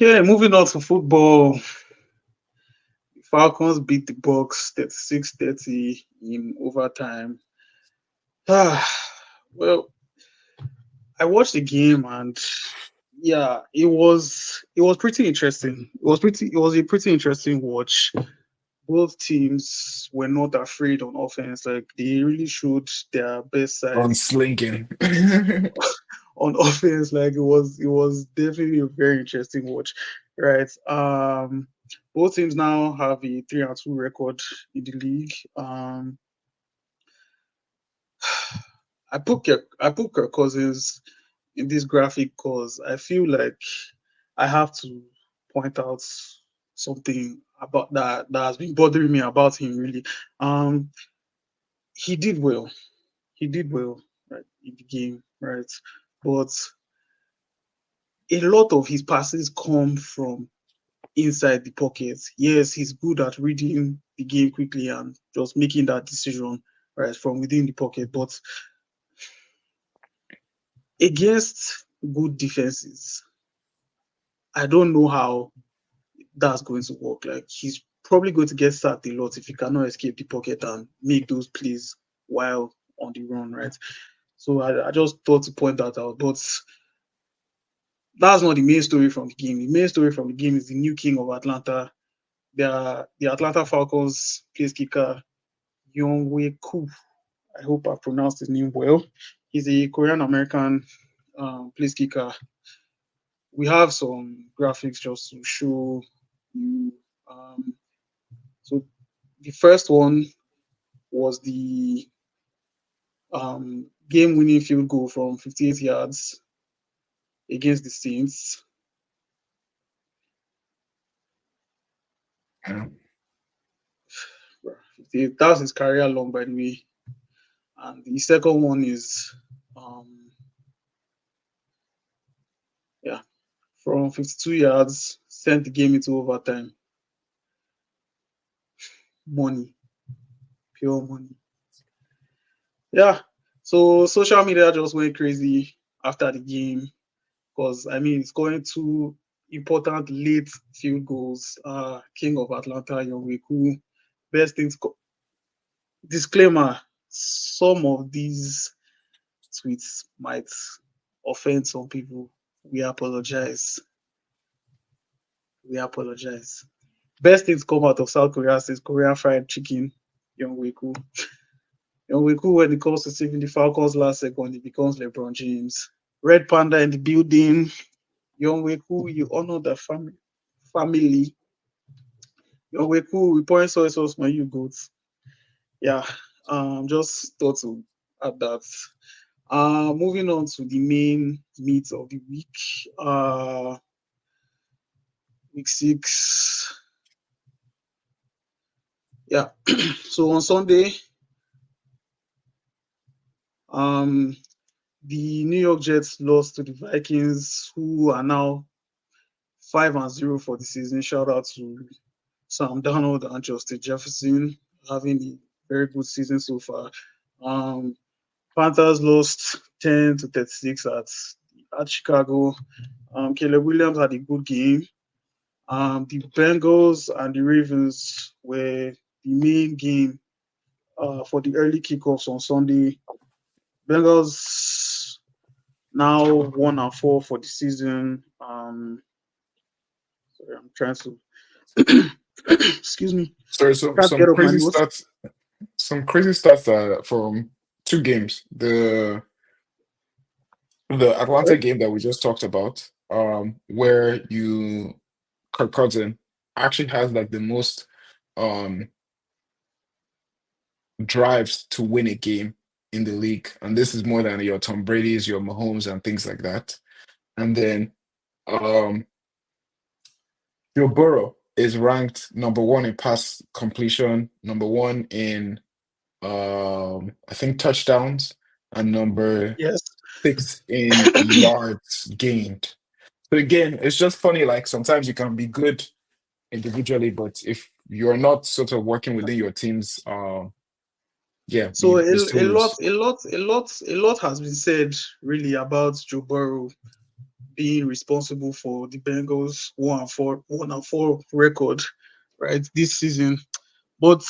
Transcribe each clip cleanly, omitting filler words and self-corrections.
Yeah, moving on to football. Falcons beat the Bucks 36-30 in overtime. Ah, well, I watched the game and yeah, it was pretty interesting. It was a pretty interesting watch. Both teams were not afraid on offense. Like they really showed their best On sides slinking. on offense. Like it was definitely a very interesting watch. Right. Both teams now have a 3-2 record in the league. I put Kirk Cousins in this graphic because I feel like I have to point out something about that has been bothering me about him really. Um he did well. He did well, right, in the game, right? But a lot of his passes come from inside the pocket. Yes, he's good at reading the game quickly and just making that decision right from within the pocket. But against good defenses, I don't know how that's going to work. Like he's probably going to get sacked a lot if he cannot escape the pocket and make those plays while on the run, right? So I just thought to point that out. But that's not the main story from the game. The main story from the game is the new king of Atlanta. The Atlanta Falcons place kicker Youngwei Koo. I hope I pronounced his name well. He's a Korean American place kicker. We have some graphics just to show you. Um, so the first one was the game-winning field goal from 58 yards against the Saints. Yeah. That's his career long, by the way. And the second one is, yeah, from 52 yards, sent the game into overtime. Money, pure money. Yeah. So social media just went crazy after the game because I mean scoring two important late field goals. King of Atlanta, Yonweku. Best things. Disclaimer: some of these tweets might offend some people. We apologize. We apologize. Best things come out of South Korea is Korean fried chicken. Yonweku. Yonweku, when it comes to saving the Falcons last second, it becomes LeBron James. Red Panda in the building. Yonweku, you honor the family. Yonweku, we point soy sauce when you go. Yeah, just thought to add that. Moving on to the main meat of the week. Week 6. Yeah. So on Sunday, um, the New York Jets lost to the Vikings, who are now 5-0 for the season. Shout out to Sam Darnold and Justin Jefferson having a very good season so far. Um, Panthers lost 10-36 at Chicago. Caleb Williams had a good game. The Bengals and the Ravens were the main game for the early kickoffs on Sunday. Bengals now 1-4 for the season. Sorry, I'm trying to excuse me. So, so Can't some get up my crazy nose. stats, from two games. The Atlanta Right? game that we just talked about, where Kirk Cousin actually has like the most um drives to win a game in the league, and this is more than your Tom Brady's, your Mahomes, and things like that. And then um Joe Burrow is ranked number one in pass completion, number one in I think touchdowns, and number Yes. six in yards gained. So again, it's just funny. Like sometimes you can be good individually, but if you're not sort of working within your teams, yeah, So you still lose. a lot has been said really about Joe Burrow being responsible for the Bengals 1-4 record, right, this season. But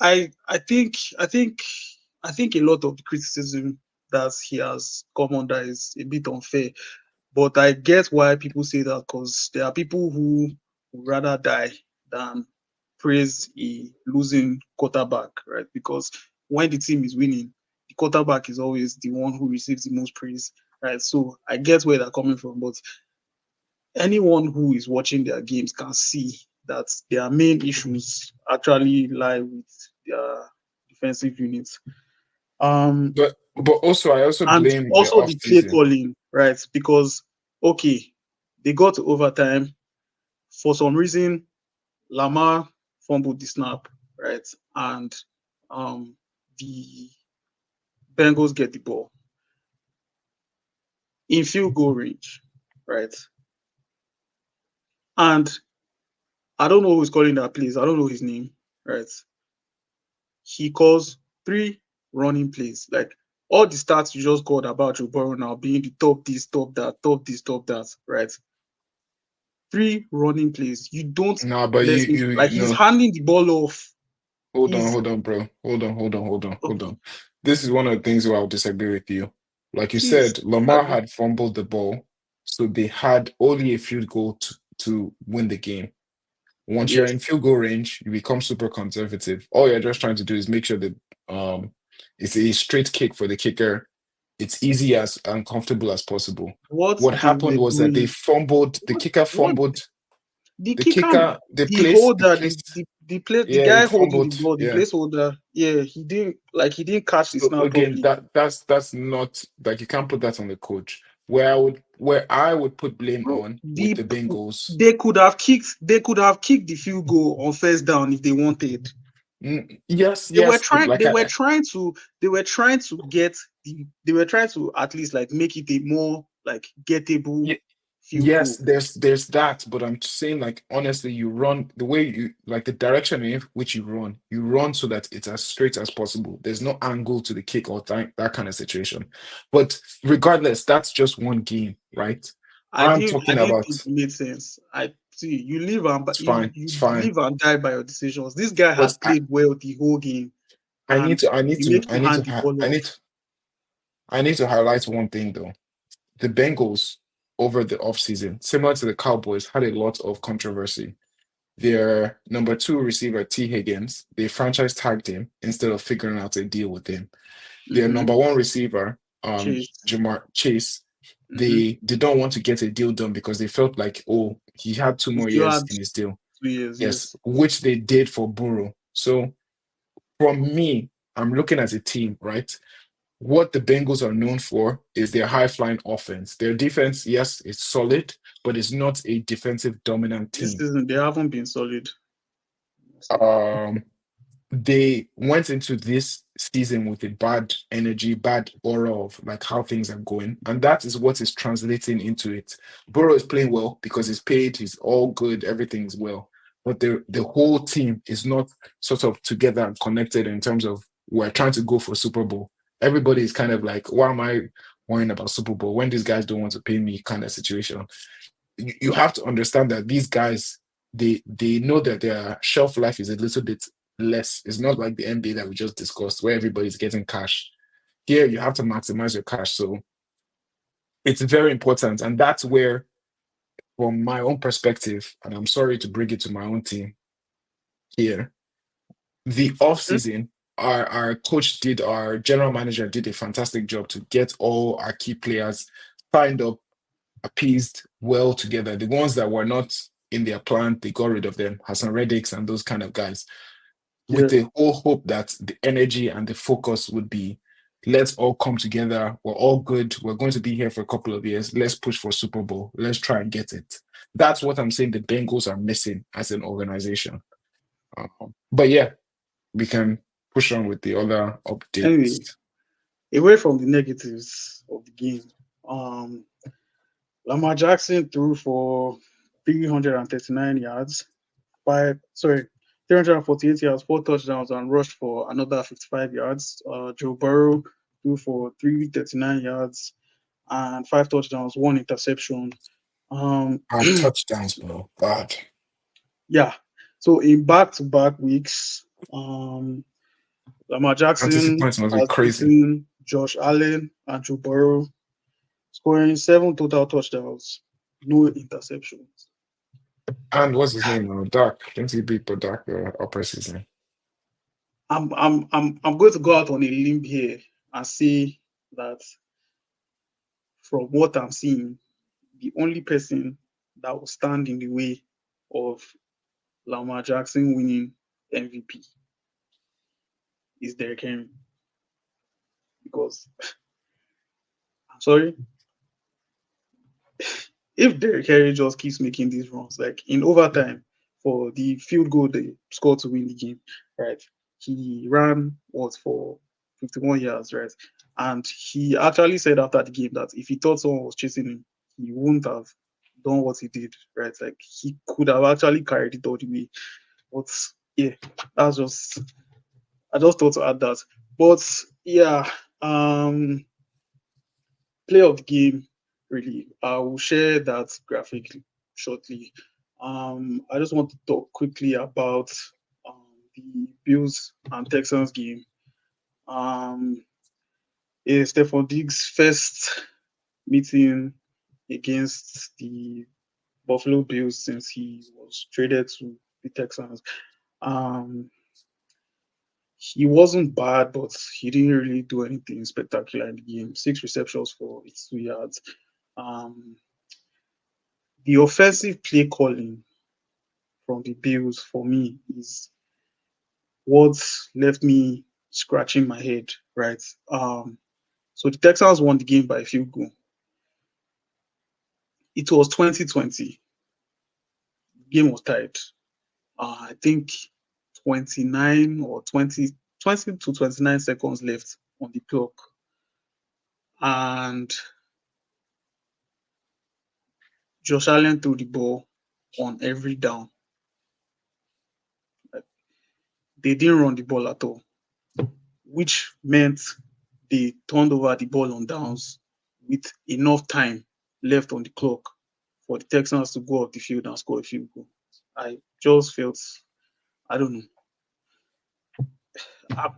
I think a lot of the criticism that he has come under is a bit unfair. But I get why people say that, because there are people who would rather die than praise a losing quarterback, right? Because when the team is winning, the quarterback is always the one who receives the most praise, right? So I get where they're coming from, but anyone who is watching their games can see that their main issues actually lie with their defensive units. Um, But also I also and blame the also off the play season. calling, right? Because okay, they got to overtime. For some reason, Lamar fumbled the snap, right? And the Bengals get the ball in field goal range, right? And I don't know who's calling that plays. I don't know his name, right? He calls 3 running plays. Like all the stats you just called about Joe Burrow now being the top this, top that, top this, top that, right? 3 running plays. You don't No, but let him, you like, he's know, handing the ball off. He's hold on, bro. Hold okay. on. This is one of the things where I'll disagree with you. Like you Please said, Lamar disagree. had fumbled the ball, so they had only a field goal to win the game. Once you're Yes. in field goal range, you become super conservative. All you're just trying to do is make sure that um it's a straight kick for the kicker. It's easy as and comfortable as possible. What What they happened were was that they doing, fumbled, the what kicker what fumbled, the the kicker, kicker, the holder, the the yeah, he guy holding the fumbled. ball, the Yeah. placeholder, yeah, he didn't catch the So snap again, properly. that's not like you can't put that on the coach. Where I would put blame Bro, on with the Bengals. they could have kicked the field goal on first down if they wanted. Yes, They were yes, but trying like they were trying to they were trying to get they were trying to at least like make it a more like gettable y- field yes, goal. there's that, but I'm just saying like honestly, you run the way you like the direction in which you run so that it's as straight as possible. There's no angle to the kick or that kind of situation. But regardless, that's just one game, right? I I'm didn't I talking didn't about think it made sense. I see you live and it's you fine, you it's fine. live and die by your decisions. This guy But had played well the whole game, I need and to, I need you to, make I him need to, hand the ball I off. need to, I need to highlight one thing though. The Bengals over the offseason, similar to the Cowboys, had a lot of controversy. Their number two receiver, T. Higgins, they franchise tagged him instead of figuring out a deal with him. Their Mm-hmm. number one receiver, Chase. Jamar Chase, Mm-hmm. they did not want to get a deal done because they felt like, oh, he had two He more still years had in his deal. 2 years, Yes, yes. which they did for Burrow. So from me, I'm looking at a team, right? What the Bengals are known for is their high flying offense. Their defense, yes, it's solid, but it's not a defensive dominant This team. season they haven't been solid. Um, they went into this season with a bad energy, bad aura of like how things are going, and that is what is translating into it. Burrow is playing well because he's paid, he's all good, everything's well, but the whole team is not sort of together and connected in terms of we're trying to go for Super Bowl. Everybody is kind of like, why am I worrying about Super Bowl when these guys don't want to pay me kind of situation? You have to understand that these guys they know that their shelf life is a little bit less. It's not like the NBA that we just discussed, where everybody's getting cash. Here, you have to maximize your cash. So it's very important. And that's where, from my own perspective, and I'm sorry to bring it to my own team here, the Hmm? offseason, our general manager did a fantastic job to get all our key players signed up, appeased well together. The ones that were not in their plan, they got rid of them. Hassan Reddicks and those kind of guys, with Yeah. the whole hope that the energy and the focus would be let's all come together. We're all good. We're going to be here for a couple of years. Let's push for Super Bowl. Let's try and get it. That's what I'm saying the Bengals are missing as an organization. But yeah, we can push on with the other Anyway, updates. away from the negatives of the game, um, Lamar Jackson threw for 339 yards, 348 yards, 4 touchdowns, and rushed for another 55 yards. Joe Burrow threw for 339 yards and 5 touchdowns, 1 interception. Five touchdowns, bro. God. Yeah. So in back-to-back weeks, Lamar Fantasy Jackson points must be has crazy. beaten Josh Allen and Joe Burrow, scoring 7 total touchdowns, no interceptions. And what's his name now? Dak. Didn't he beat Dak upper season? I'm going to go out on a limb here and say that from what I'm seeing, the only person that will stand in the way of Lamar Jackson winning MVP is Derrick Henry. Because I'm sorry, if Derrick Henry just keeps making these runs, like in overtime for the field goal they scored to win the game, right? He ran what for 51 yards, right? And he actually said after the game that if he thought someone was chasing him, he wouldn't have done what he did, right? Like he could have actually carried it all the way. But yeah, that's just I just thought to add that. But yeah, play of the game, really. I will share that graphic shortly. I just want to talk quickly about the Bills and Texans game. Um, Stephon Diggs' first meeting against the Buffalo Bills since he was traded to the Texans. Um, he wasn't bad, but he didn't really do anything spectacular in the game. 6 receptions for 82 yards. Um, the offensive play calling from the Bills for me is what left me scratching my head, right? So the Texans won the game by a field goal. It was 2020. The game was tied. I think 29 or 20 to 29 seconds left on the clock. And Josh Allen threw the ball on every down. Like, they didn't run the ball at all, which meant they turned over the ball on downs with enough time left on the clock for the Texans to go off the field and score a field goal. I just felt, I don't know.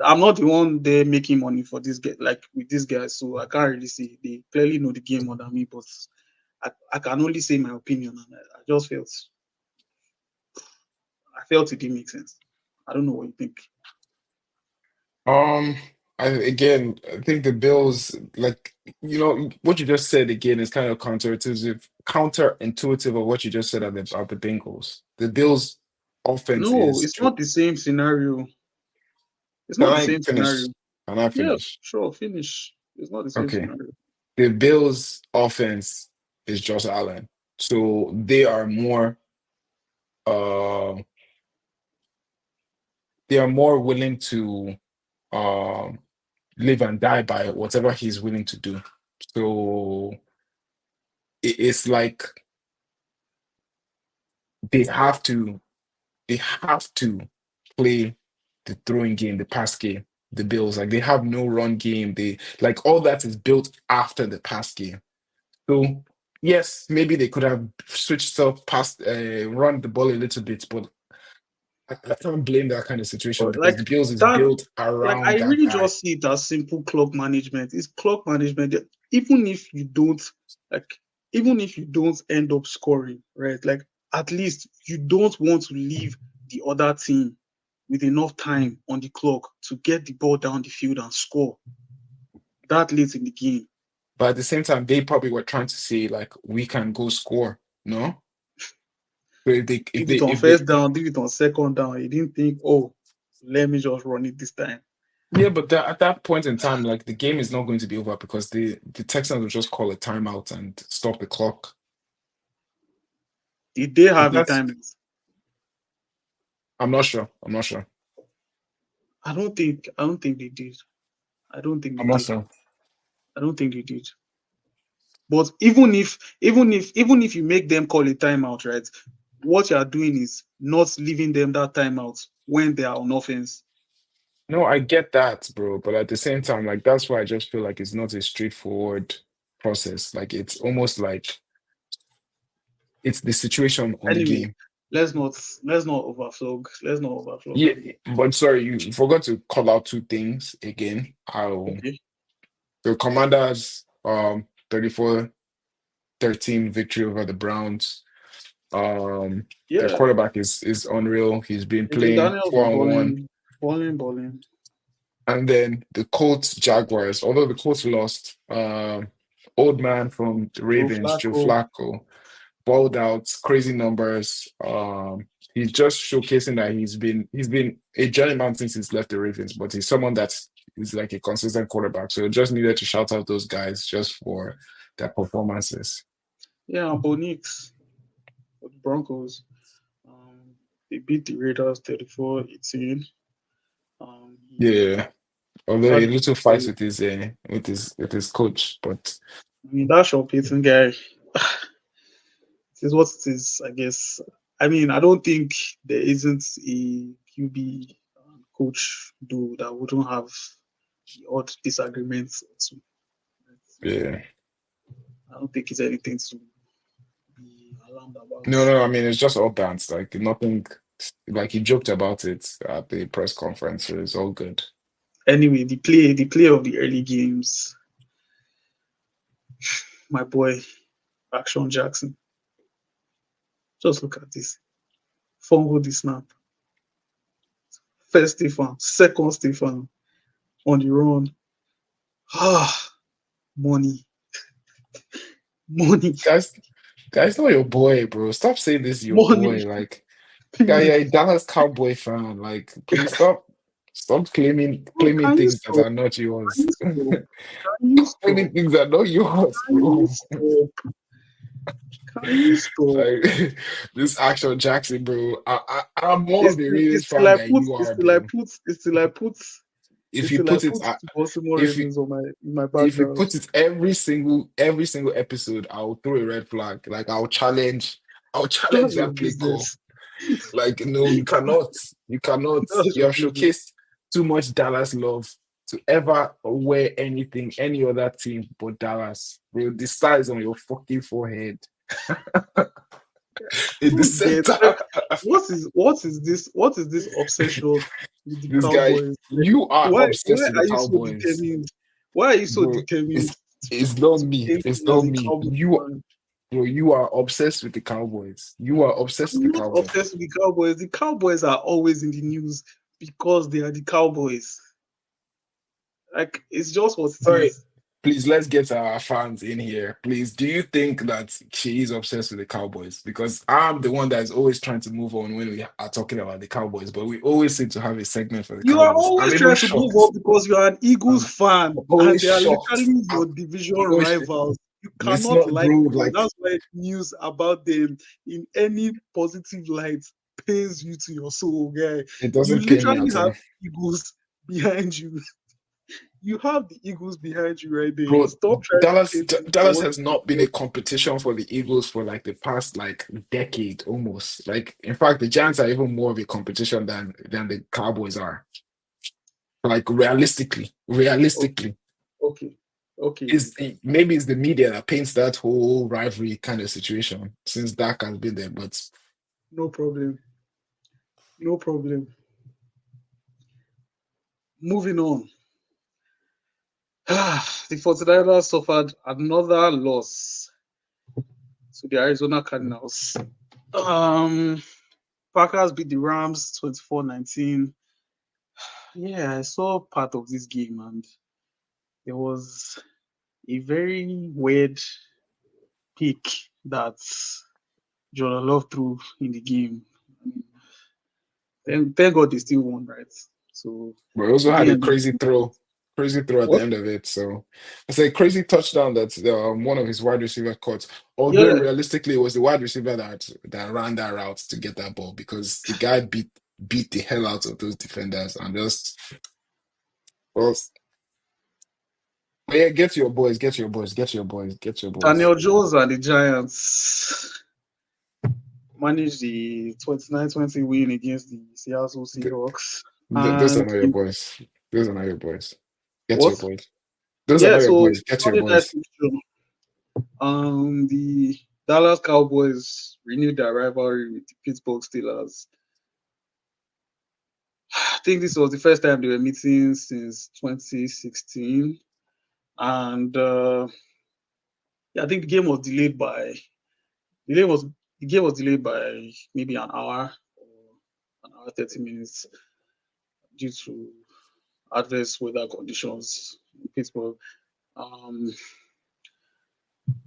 I'm not the one there making money for this guy, like with these guys, so I can't really say. They clearly know the game more than me, but I can only say my opinion, and I just felt it didn't make sense. I don't know what you think. Um, I think the Bills, like what you just said again is kind of counterintuitive of what you just said about the Bengals. The Bills' offense No, is. it's not the same scenario. It's Can not the I same finish? scenario. Can I Yeah, finish? sure, finish. It's not the same Okay. scenario. The Bills' offense is Josh Allen, so uh they are more willing to um live and die by whatever he's willing to do. So it's like they have to they have to play the throwing game, the pass game. The Bills, like they have no run game. They like all that is built after the pass game. So yes, maybe they could have switched up past run the ball a little bit, but I can't blame that kind of situation But because the Bills is that, built like I around that really guy. just see it as simple clock management. It's clock management. Even if you don't like, even if you don't end up scoring, right? Like at least you don't want to leave the other team with enough time on the clock to get the ball down the field and score that late in the game. But at the same time, they probably were trying to say like we can go score. No, so Did it on if they first down, did it on second down. He didn't think, oh, let me just run it this time. yeah, but at that point in time, like the game is not going to be over because the Texans will just call a timeout and stop the clock. Did they So have a that's time? I'm not sure. I'm not sure. I don't think they did. I don't think they I'm not did. sure. I don't think they did. But even if you make them call a timeout, right? What you are doing is not leaving them that timeout when they are on offense. No, I get that, bro. But at the same time, like that's why I just feel like it's not a straightforward process. Like it's almost like it's the situation on the Anyway, game. let's not overflog. Let's not overflog Yeah, them. but sorry, you forgot to call out two things again. How Okay. the Commanders 34-13 victory over the Browns. Their Yeah. quarterback is unreal. He's been Agent playing Daniels is 4-on-1. balling. And then the Colts Jaguars, although the Colts lost, old man from the Joe Ravens, Joe Flacco. Flacco, balled out, crazy numbers. He's just showcasing that he's been a journeyman since he's left the Ravens, but he's someone that is like a consistent quarterback. So just needed to shout out those guys just for their performances. Yeah, and Bo Nix for the Broncos. They beat the Raiders 34-18. He Yeah. Although a had, little fight with his coach, but that Sean Payton guy. It is what it is, I guess. I mean, I don't think there isn't a QB coach though that wouldn't have the odd disagreements or two. yeah. I don't think it's anything to be alarmed about. No, no, I mean it's just all dance. Like nothing like he joked about it at the press conference, so it's all good. Anyway, the play of the early games, my boy, Action Jackson. Just look at this. Fumble the snap. First Stefan, second Stefan on the run. Ah, money, money, Guys, not your boy, bro. Stop saying this is your money. boy. Like, guy, you're a Please, Dallas Cowboy fan. Like, please stop claiming bro, can you things that stop? are not Can yours. you stop? Can you Stop claiming stop? things that are not yours, Can you bro. stop? Can you stop? Like this Action Jackson, bro. I'm more It's of a still, Ravens it's still fan I than put you it's are, still I bro. put it's still I put If it's you still I put it put the Baltimore if you Ravens on my if you background. put it every single episode, I'll throw a red flag. Like I'll challenge That's your that play call. business. Like, no, you cannot. You cannot. That's You your have business. showcased too much Dallas love to ever wear anything, any other team but Dallas. Bro, the star is on your fucking forehead. I In the don't get center. like what is this obsession with the This guy, Cowboys? Like, you are why obsessed with the are you so Cowboys. determined? Why are you so Bro, determined it's not to me. paint It's me as not a me. Cowboy fan? You are obsessed with the Cowboys. You are obsessed with I'm the not Cowboys. obsessed with the Cowboys. The Cowboys are always in the news because they are the Cowboys. Like it's just what it Sorry, is. please let's get our fans in here. Please, do you think that she is obsessed with the Cowboys? Because I'm the one that is always trying to move on when we are talking about the Cowboys, but we always seem to have a segment for the You are Cowboys. I'm always even trying to move shocked. up because you are an Eagles I'm fan and always they are shocked. literally I'm your division always rivals. You it's cannot not like bro, them. like That's why news about them in any positive light pains you to your soul, guy. it You doesn't pain me literally at have all. Eagles behind you. You have the Eagles behind you right there. Bro, Stop trying to paint me for Dallas what has you not been a competition for the Eagles for like the past like decade almost. Like in fact, the Giants are even more of a competition than the Cowboys are. Like Okay, realistically, okay, okay. is maybe it's the media that paints that whole rivalry kind of situation since Dak has been there. But No problem. No problem. Moving on. The 49ers suffered another loss to the Arizona Cardinals. Um, Packers beat the Rams 24-19. Yeah, I saw part of this game and there was a very weird pick that Jordan Love threw in the game. Thank God they still won, right? So we also it had a didn't end up. crazy throw at the What? end of it. So it's a crazy touchdown that one of his wide receiver caught. Although Yeah, realistically, it was the wide receiver that ran that route to get that ball because the guy beat the hell out of those defenders and just well, yeah, get your boys. Daniel Jones and the Giants managed the 29-20 win against the Seattle Th- Seahawks. those are And not your boys. Those are not your boys. Get your what? boys. Those are Yeah, not your so boys. Get your Sunday night boys. fixture. The Dallas Cowboys renewed their rivalry with the Pittsburgh Steelers. I think this was the first time they were meeting since 2016, and yeah, I think the game was the game was delayed by maybe an hour or an hour 30 minutes due to adverse weather conditions in Pittsburgh. Um,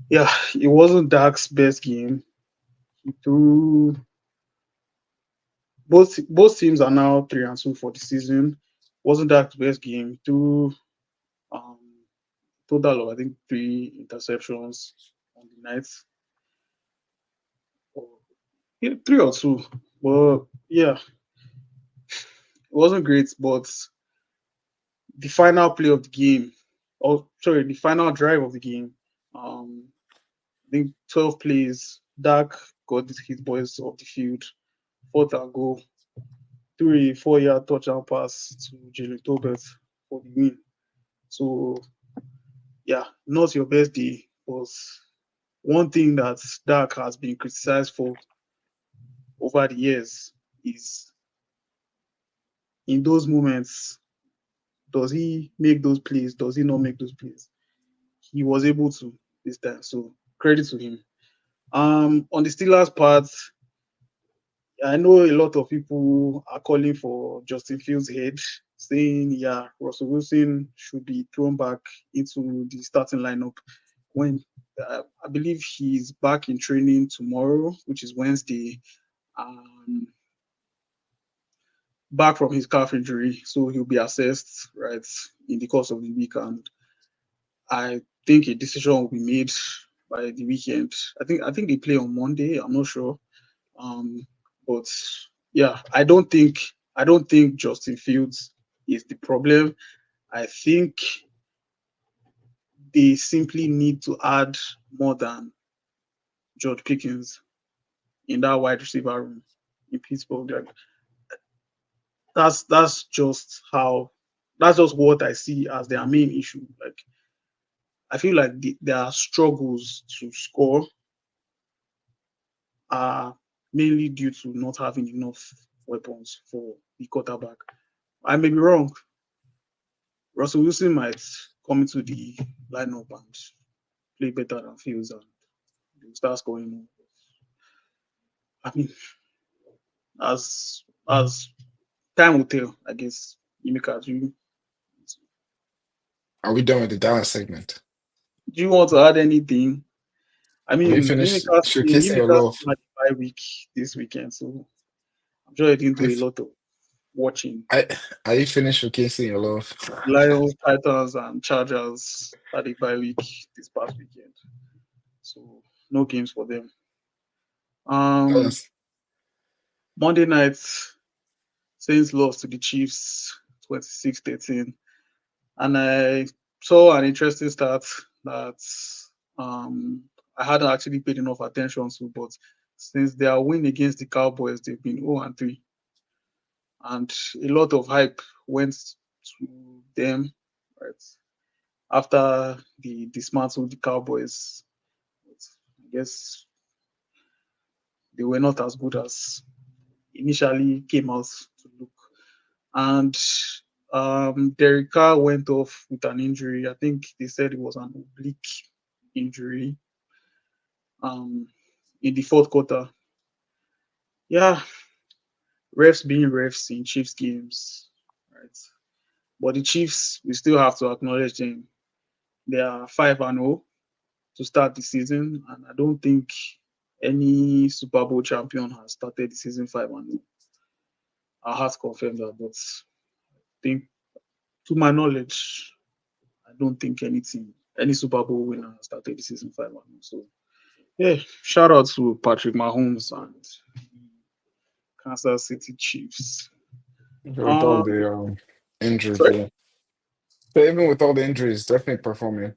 yeah, it wasn't Dak's best game. He threw both teams are now 3-2 for the season. Wasn't Dak's best game. Threw um, total of I think 3 interceptions on the night, or yeah, 3 or 2. But yeah, it wasn't great. But the final play of the game, or sorry, the final drive of the game, um, I think 12 plays. Dak got his boys off the field, fourth and goal, 4-yard touchdown pass to Jalen Tolbert for the win. So yeah, not your best day, but one thing that Dak has been criticized for over the years is in those moments, does he make those plays? Does he not make those plays? He was able to this time. So credit to him. On the Steelers part, I know a lot of people are calling for Justin Fields' head, saying, yeah, Russell Wilson should be thrown back into the starting lineup when I believe he's back in training tomorrow, which is Wednesday, um, back from his calf injury. So he'll be assessed, right, in the course of the week. And I think a decision will be made by the weekend. I think they play on Monday. I'm not sure. Um, but yeah, I don't think Justin Fields is the problem. I think they simply need to add more than George Pickens in that wide receiver room in Pittsburgh. Like, that's just how that's just what I see as their main issue. Like I feel like their struggles to score are mainly due to not having enough weapons for the quarterback. I may be wrong. Russell Wilson might come into the lineup and play better than Fields and they'll start scoring more. I mean, as time will tell, I guess. Yimika, Are we done with the Dallas segment? do you want to add anything? I Are you mean, finished showcasing your Yimika love? had a bye week this weekend, so I'm sure he didn't Are do you, a lot of watching. I, are you finished showcasing your love? Lions, Titans, and Chargers had a bye week this past weekend, so no games for them. Um, Dallas. Monday night, Saints lost to the Chiefs 26-13. And I saw an interesting stat that um, I hadn't actually paid enough attention to, but since their win against the Cowboys, they've been 0-3. And a lot of hype went to them, right? After the dismantled the Cowboys. But I guess they were not as good as initially came out to look. And Derek Carr went off with an injury. I think they said it was an oblique injury um, in the fourth quarter. Yeah, refs being refs in Chiefs games, right? But the Chiefs, we still have to acknowledge them. They are 5-0 to start the season, and I don't think any Super Bowl champion has started the season 5-0. I have to confirm that, but I think, to my knowledge, I don't think any Super Bowl winner started the season 5-0. So yeah, shout out to Patrick Mahomes and Kansas City Chiefs. With all Um, the injuries, sorry. yeah. So even with all the injuries, definitely performing.